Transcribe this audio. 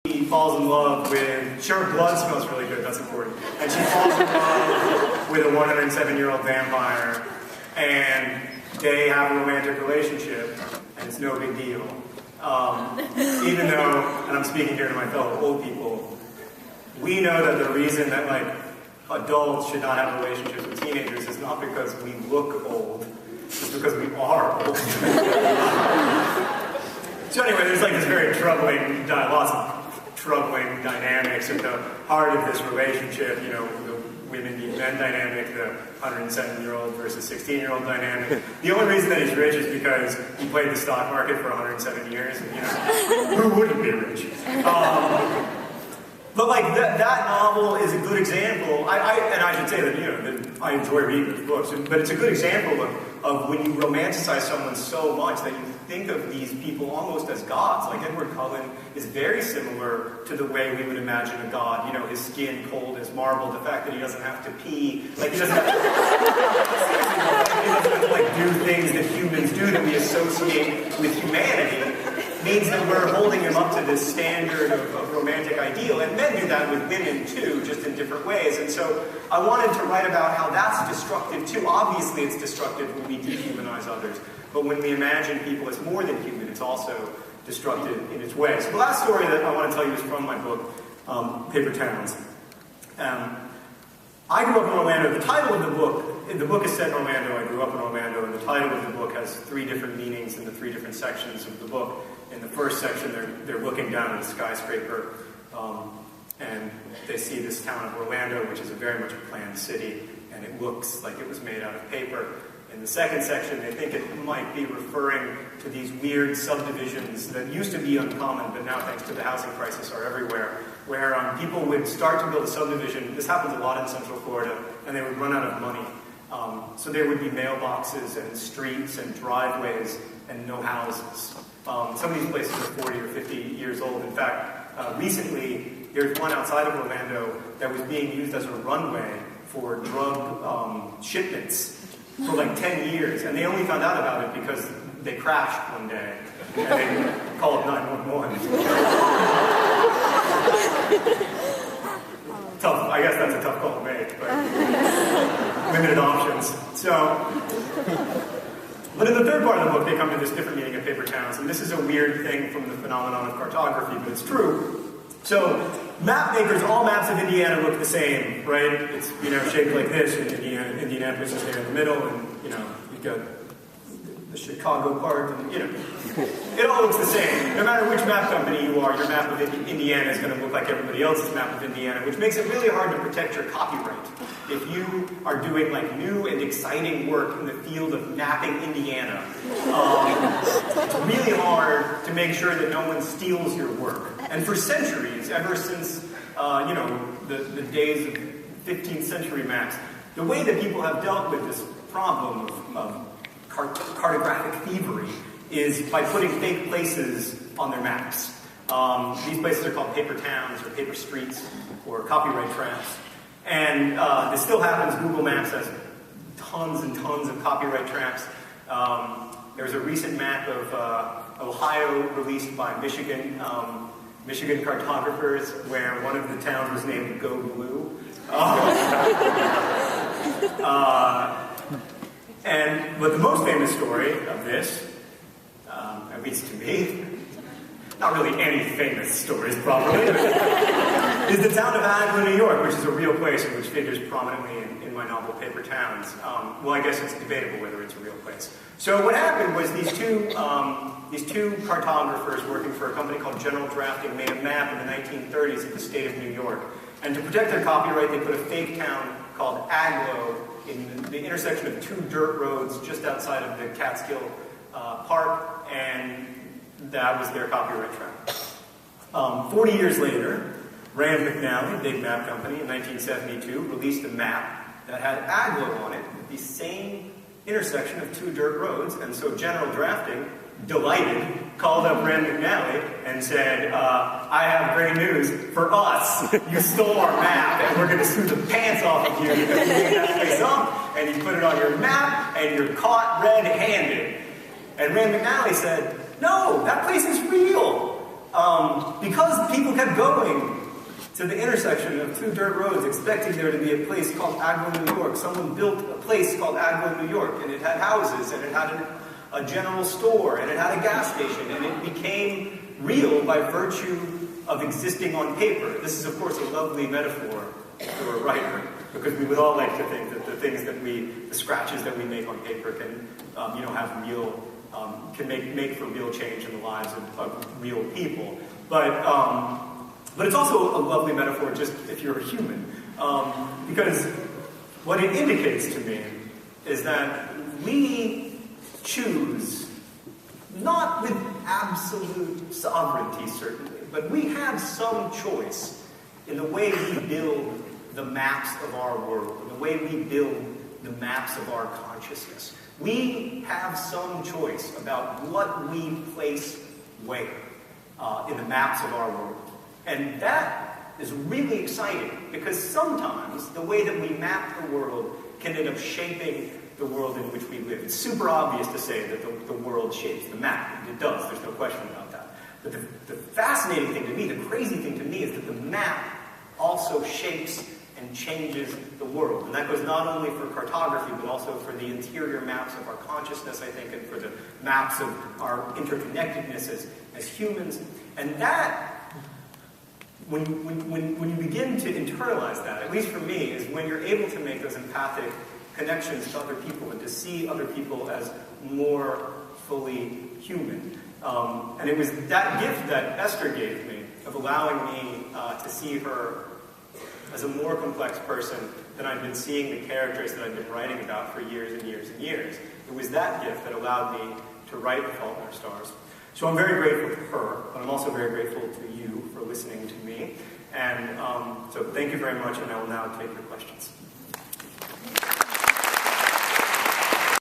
She falls in love with, sure, blood smells really good, that's important. And she falls in love with a 107-year-old vampire, and they have a romantic relationship, and it's no big deal. Even though, and I'm speaking here to my fellow old people, we know that the reason that adults should not have relationships with teenagers is not because we look old, it's because we are old. So anyway, there's this very troubling, lots of troubling dynamics at the heart of this relationship, the women need men dynamic, the 107-year-old versus 16-year-old dynamic. The only reason that he's rich is because he played the stock market for 107 years, and who wouldn't be rich? But that novel is a good example, and I should say that I enjoy reading these books, but it's a good example of when you romanticize someone so much that you think of these people almost as gods. Edward Cullen is very similar to the way we would imagine a god, his skin cold as marble, the fact that he doesn't have to pee, he doesn't have to do things that humans do that we associate with humanity, means that we're holding him up to this standard of romantic ideal. And men do that with women too, just in different ways. And so I wanted to write about how that's destructive too. Obviously it's destructive when we dehumanize others. But when we imagine people as more than human, it's also destructive in its way. So the last story that I want to tell you is from my book, Paper Towns. I grew up in Orlando. The title of the book is set in Orlando. I grew up in Orlando, and the title of the book has 3 different meanings in the 3 different sections of the book. In the first section, they're looking down at a skyscraper, and they see this town of Orlando, which is a very much a planned city, and it looks like it was made out of paper. In the second section, they think it might be referring to these weird subdivisions that used to be uncommon, but now, thanks to the housing crisis, are everywhere, where people would start to build a subdivision. This happens a lot in Central Florida, and they would run out of money. So there would be mailboxes and streets and driveways and no houses. Some of these places are 40 or 50 years old. In fact, recently, there's one outside of Orlando that was being used as a runway for drug shipments for 10 years. And they only found out about it because they crashed one day and they called 911. Tough. I guess that's a tough call to make, but limited options. But in the third part of the book, they come to this different meaning of paper towns, and this is a weird thing from the phenomenon of cartography, but it's true. So, map makers, all maps of Indiana look the same, right? It's, shaped like this, and Indianapolis is there in the middle, and, you've got the Chicago part, and, it all looks the same. No matter which map company you are, your map of Indiana is going to look like everybody else's map of Indiana, which makes it really hard to protect your copyright. If you are doing new and exciting work in the field of mapping Indiana, it's really hard to make sure that no one steals your work. And for centuries, ever since the days of 15th century maps, the way that people have dealt with this problem of cartographic thievery is by putting fake places on their maps. These places are called paper towns or paper streets or copyright traps. And this still happens. Google Maps has tons and tons of copyright traps. There was a recent map of Ohio released by Michigan cartographers where one of the towns was named Go Blue. But the most famous story of this, at least to me, not really any famous stories probably, is the town of Agloe, New York, which is a real place and which figures prominently in my novel Paper Towns. Well, I guess it's debatable whether it's a real place. So what happened was these two cartographers working for a company called General Drafting made a map in the 1930s of the state of New York. And to protect their copyright, they put a fake town called Agloe in the intersection of 2 dirt roads just outside of the Catskill Park, and that was their copyright trap. 40 years later, Rand McNally, big map company, in 1972, released a map that had Agloe on it at the same intersection of 2 dirt roads, and so General Drafting, delighted, called up Rand McNally and said, I have great news for us. You stole our map, and we're going to sue the pants off of you because you made that place up, and you put it on your map, and you're caught red-handed. And Rand McNally said, no, that place is real. because people kept going to the intersection of two dirt roads, expecting there to be a place called Agloe, New York. Someone built a place called Agloe, New York, and it had houses, and it had a general store, and it had a gas station, and it became real by virtue of existing on paper. This is, of course, a lovely metaphor for a writer, because we would all like to think that the scratches that we make on paper can, have real, can make for real change in the lives of real people. But it's also a lovely metaphor just if you're a human, because what it indicates to me is that we choose, not with absolute sovereignty certainly, but we have some choice in the way we build the maps of our world, in the way we build the maps of our consciousness. We have some choice about what we place where in the maps of our world. And that is really exciting, because sometimes the way that we map the world can end up shaping the world in which we live. It's super obvious to say that the world shapes the map. It does, there's no question about that. But the fascinating thing to me, the crazy thing to me, is that the map also shapes and changes the world. And that goes not only for cartography, but also for the interior maps of our consciousness, I think, and for the maps of our interconnectedness as humans. And that, when you begin to internalize that, at least for me, is when you're able to make those empathic connections to other people and to see other people as more fully human. And it was that gift that Esther gave me of allowing me to see her as a more complex person than I'd been seeing the characters that I'd been writing about for years and years and years. It was that gift that allowed me to write The Fault in Our Stars. So I'm very grateful to her, but I'm also very grateful to you for listening to me. And so thank you very much, and I will now take your questions.